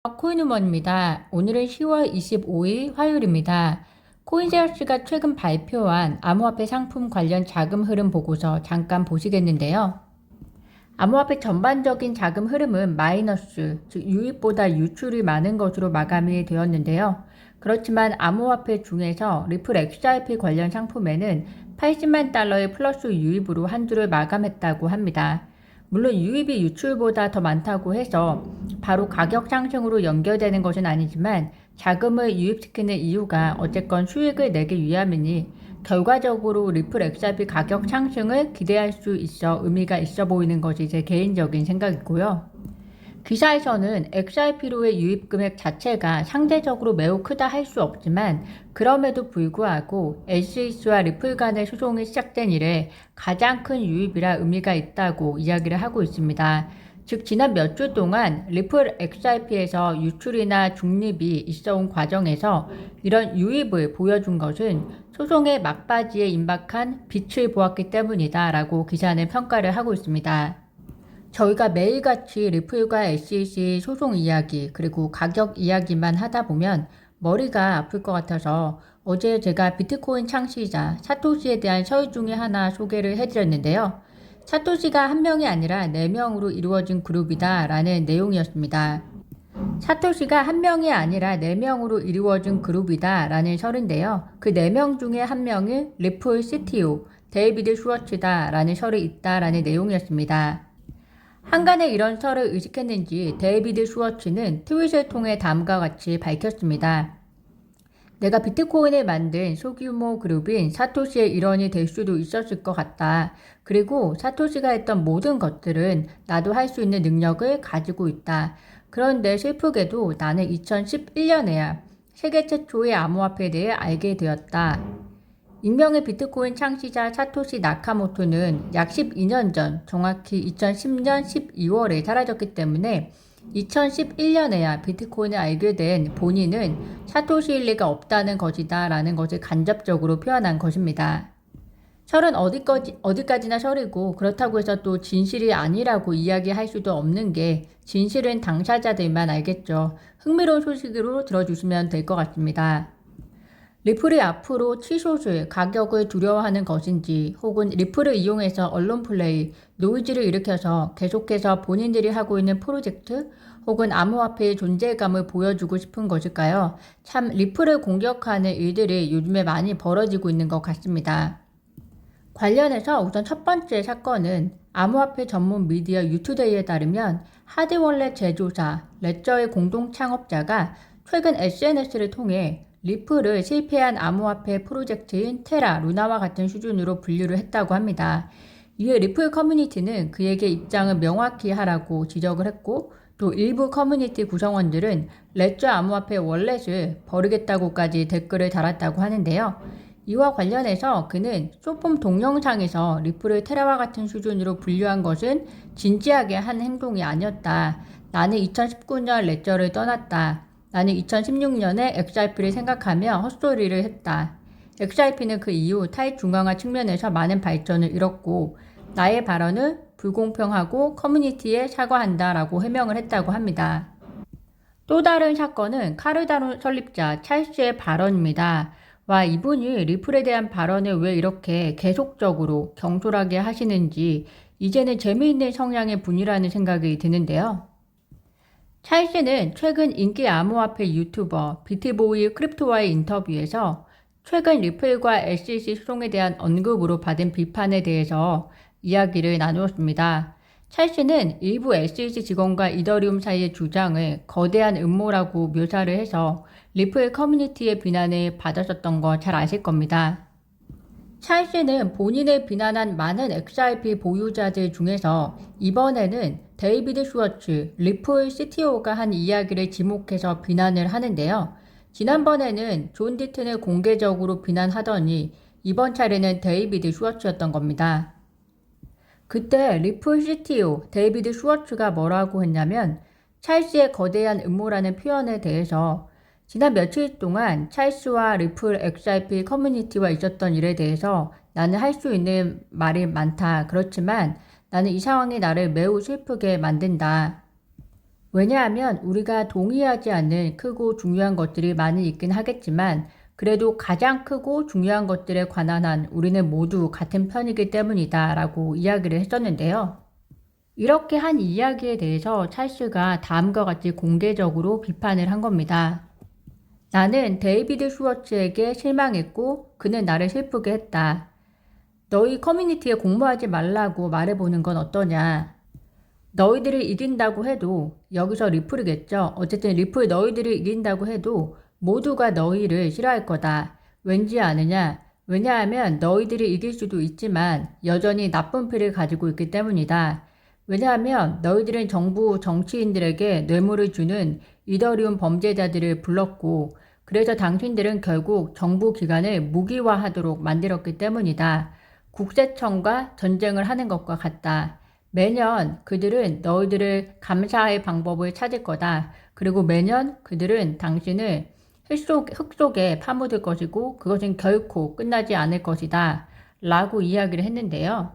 코인우먼입니다. 오늘은 10월 25일 화요일입니다. 코인제어스가 최근 발표한 암호화폐 상품 관련 자금 흐름 보고서 잠깐 보시겠는데요. 암호화폐 전반적인 자금 흐름은 마이너스, 즉 유입보다 유출이 많은 것으로 마감이 되었는데요. 그렇지만 암호화폐 중에서 리플 XRP 관련 상품에는 80만 달러의 플러스 유입으로 한 주를 마감했다고 합니다. 물론 유입이 유출보다 더 많다고 해서 바로 가격 상승으로 연결되는 것은 아니지만 자금을 유입시키는 이유가 어쨌건 수익을 내기 위함이니 결과적으로 리플 XRP 가격 상승을 기대할 수 있어 의미가 있어 보이는 것이 제 개인적인 생각이고요. 기사에서는 XRP로의 유입 금액 자체가 상대적으로 매우 크다 할 수 없지만 그럼에도 불구하고 SEC와 리플 간의 소송이 시작된 이래 가장 큰 유입이라 의미가 있다고 이야기를 하고 있습니다. 즉 지난 몇 주 동안 리플 XRP에서 유출이나 중립이 있어온 과정에서 이런 유입을 보여준 것은 소송의 막바지에 임박한 빛을 보았기 때문이다 라고 기사는 평가를 하고 있습니다. 저희가 매일같이 리플과 SEC 소송 이야기 그리고 가격 이야기만 하다 보면 머리가 아플 것 같아서 어제 제가 비트코인 창시자 사토시에 대한 서유 중에 하나 소개를 해드렸는데요. 사토시가 한 명이 아니라 4명으로 이루어진 그룹이다 라는 내용이었습니다. 사토시가 한 명이 아니라 4명으로 이루어진 그룹이다 라는 설인데요. 그 4명 중에 한 명이 리플 CTO 데이비드 슈워츠다 라는 설이 있다 라는 내용이었습니다. 한간에 이런 설을 의식했는지 데이비드 슈워츠는 트윗을 통해 다음과 같이 밝혔습니다. 내가 비트코인을 만든 소규모 그룹인 사토시의 일원이 될 수도 있었을 것 같다. 그리고 사토시가 했던 모든 것들은 나도 할 수 있는 능력을 가지고 있다. 그런데 슬프게도 나는 2011년에야 세계 최초의 암호화폐에 대해 알게 되었다. 익명의 비트코인 창시자 사토시 나카모토는 약 12년 전, 정확히 2010년 12월에 사라졌기 때문에 2011년에야 비트코인을 알게 된 본인은 사토시일 리가 없다는 것이다 라는 것을 간접적으로 표현한 것입니다. 설은 어디까지나 설이고 그렇다고 해서 또 진실이 아니라고 이야기할 수도 없는 게 진실은 당사자들만 알겠죠. 흥미로운 소식으로 들어주시면 될 것 같습니다. 리플이 앞으로 치솟을 가격을 두려워하는 것인지 혹은 리플을 이용해서 언론 플레이, 노이즈를 일으켜서 계속해서 본인들이 하고 있는 프로젝트 혹은 암호화폐의 존재감을 보여주고 싶은 것일까요? 참 리플을 공격하는 일들이 요즘에 많이 벌어지고 있는 것 같습니다. 관련해서 우선 첫 번째 사건은 암호화폐 전문 미디어 유투데이에 따르면 하드월렛 제조사 레저의 공동 창업자가 최근 SNS를 통해 리플을 실패한 암호화폐 프로젝트인 테라, 루나와 같은 수준으로 분류를 했다고 합니다. 이에 리플 커뮤니티는 그에게 입장을 명확히 하라고 지적을 했고 또 일부 커뮤니티 구성원들은 레저 암호화폐 월렛을 버리겠다고까지 댓글을 달았다고 하는데요. 이와 관련해서 그는 쇼폼 동영상에서 리플을 테라와 같은 수준으로 분류한 것은 진지하게 한 행동이 아니었다. 나는 2019년 레저를 떠났다. 나는 2016년에 XRP를 생각하며 헛소리를 했다. XRP는 그 이후 탈중앙화 측면에서 많은 발전을 이뤘고 나의 발언은 불공평하고 커뮤니티에 사과한다 라고 해명을 했다고 합니다. 또 다른 사건은 카르다노 설립자 찰스의 발언입니다. 와, 이분이 리플에 대한 발언을 왜 이렇게 계속적으로 경솔하게 하시는지 이제는 재미있는 성향의 분이라는 생각이 드는데요. 찰스는 최근 인기 암호화폐 유튜버 비트보이 크립토와의 인터뷰에서 최근 리플과 SEC 소송에 대한 언급으로 받은 비판에 대해서 이야기를 나누었습니다. 찰스는 일부 SEC 직원과 이더리움 사이의 주장을 거대한 음모라고 묘사를 해서 리플 커뮤니티의 비난을 받았었던 거 잘 아실 겁니다. 찰스는 본인을 비난한 많은 XRP 보유자들 중에서 이번에는 데이비드 슈워츠, 리플 CTO가 한 이야기를 지목해서 비난을 하는데요. 지난번에는 존 디튼을 공개적으로 비난하더니 이번 차례는 데이비드 슈워츠였던 겁니다. 그때 리플 CTO 데이비드 슈워츠가 뭐라고 했냐면 찰스의 거대한 음모라는 표현에 대해서 지난 며칠 동안 찰스와 리플 XRP 커뮤니티와 있었던 일에 대해서 나는 할 수 있는 말이 많다. 그렇지만 나는 이 상황이 나를 매우 슬프게 만든다. 왜냐하면 우리가 동의하지 않는 크고 중요한 것들이 많이 있긴 하겠지만 그래도 가장 크고 중요한 것들에 관한 한 우리는 모두 같은 편이기 때문이다 라고 이야기를 했었는데요. 이렇게 한 이야기에 대해서 찰스가 다음과 같이 공개적으로 비판을 한 겁니다. 나는 데이비드 슈워츠에게 실망했고 그는 나를 슬프게 했다. 너희 커뮤니티에 공모하지 말라고 말해보는 건 어떠냐. 너희들이 이긴다고 해도 여기서 리플이겠죠. 어쨌든 리플 너희들이 이긴다고 해도 모두가 너희를 싫어할 거다. 왠지 아느냐? 왜냐하면 너희들이 이길 수도 있지만 여전히 나쁜 피를 가지고 있기 때문이다. 왜냐하면 너희들은 정부 정치인들에게 뇌물을 주는 이더리움 범죄자들을 불렀고 그래서 당신들은 결국 정부 기관을 무기화하도록 만들었기 때문이다. 국세청과 전쟁을 하는 것과 같다. 매년 그들은 너희들을 감사할 방법을 찾을 거다. 그리고 매년 그들은 당신을 흙 속에 파묻을 것이고 그것은 결코 끝나지 않을 것이다. 라고 이야기를 했는데요.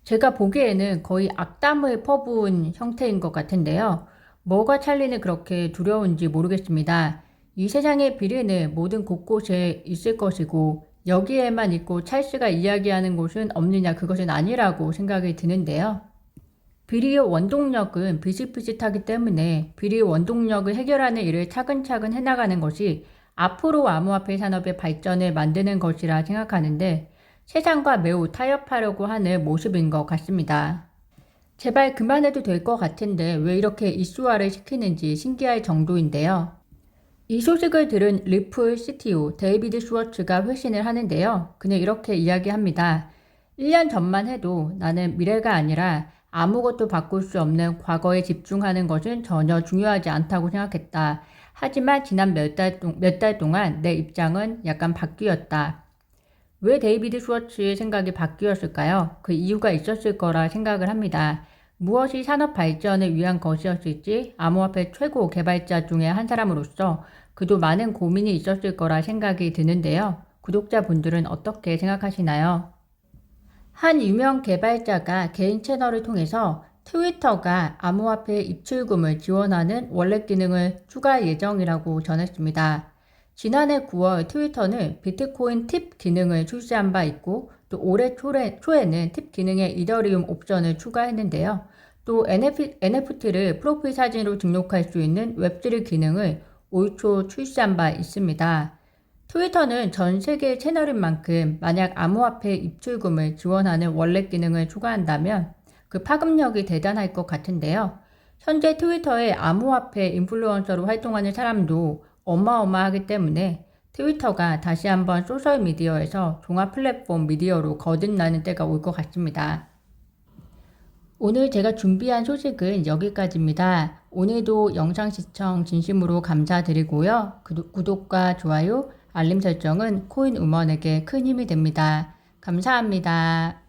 제가 보기에는 거의 악담을 퍼부은 형태인 것 같은데요. 뭐가 찰리는 그렇게 두려운지 모르겠습니다. 이 세상의 비리는 모든 곳곳에 있을 것이고 여기에만 있고 찰스가 이야기하는 곳은 없느냐 그것은 아니라고 생각이 드는데요. 비리의 원동력은 비슷비슷하기 때문에 비리의 원동력을 해결하는 일을 차근차근 해나가는 것이 앞으로 암호화폐 산업의 발전을 만드는 것이라 생각하는데 세상과 매우 타협하려고 하는 모습인 것 같습니다. 제발 그만해도 될 것 같은데 왜 이렇게 이슈화를 시키는지 신기할 정도인데요. 이 소식을 들은 리플 CTO 데이비드 슈워츠가 회신을 하는데요. 그는 이렇게 이야기합니다. 1년 전만 해도 나는 미래가 아니라 아무것도 바꿀 수 없는 과거에 집중하는 것은 전혀 중요하지 않다고 생각했다. 하지만 지난 몇 달 동안 내 입장은 약간 바뀌었다. 왜 데이비드 슈워츠의 생각이 바뀌었을까요? 그 이유가 있었을 거라 생각을 합니다. 무엇이 산업 발전을 위한 것이었을지 암호화폐 최고 개발자 중에 한 사람으로서 그도 많은 고민이 있었을 거라 생각이 드는데요. 구독자분들은 어떻게 생각하시나요? 한 유명 개발자가 개인 채널을 통해서 트위터가 암호화폐 입출금을 지원하는 월렛 기능을 추가할 예정이라고 전했습니다. 지난해 9월 트위터는 비트코인 팁 기능을 출시한 바 있고 또 올해 초에는 팁 기능에 이더리움 옵션을 추가했는데요. 또 NFT를 프로필 사진으로 등록할 수 있는 웹3 기능을 올 초 출시한 바 있습니다. 트위터는 전 세계 채널인 만큼 만약 암호화폐 입출금을 지원하는 월렛 기능을 추가한다면 그 파급력이 대단할 것 같은데요. 현재 트위터의 암호화폐 인플루언서로 활동하는 사람도 어마어마하기 때문에 트위터가 다시 한번 소셜미디어에서 종합 플랫폼 미디어로 거듭나는 때가 올 것 같습니다. 오늘 제가 준비한 소식은 여기까지입니다. 오늘도 영상 시청 진심으로 감사드리고요. 구독과 좋아요, 알림 설정은 코인 우먼에게 큰 힘이 됩니다. 감사합니다.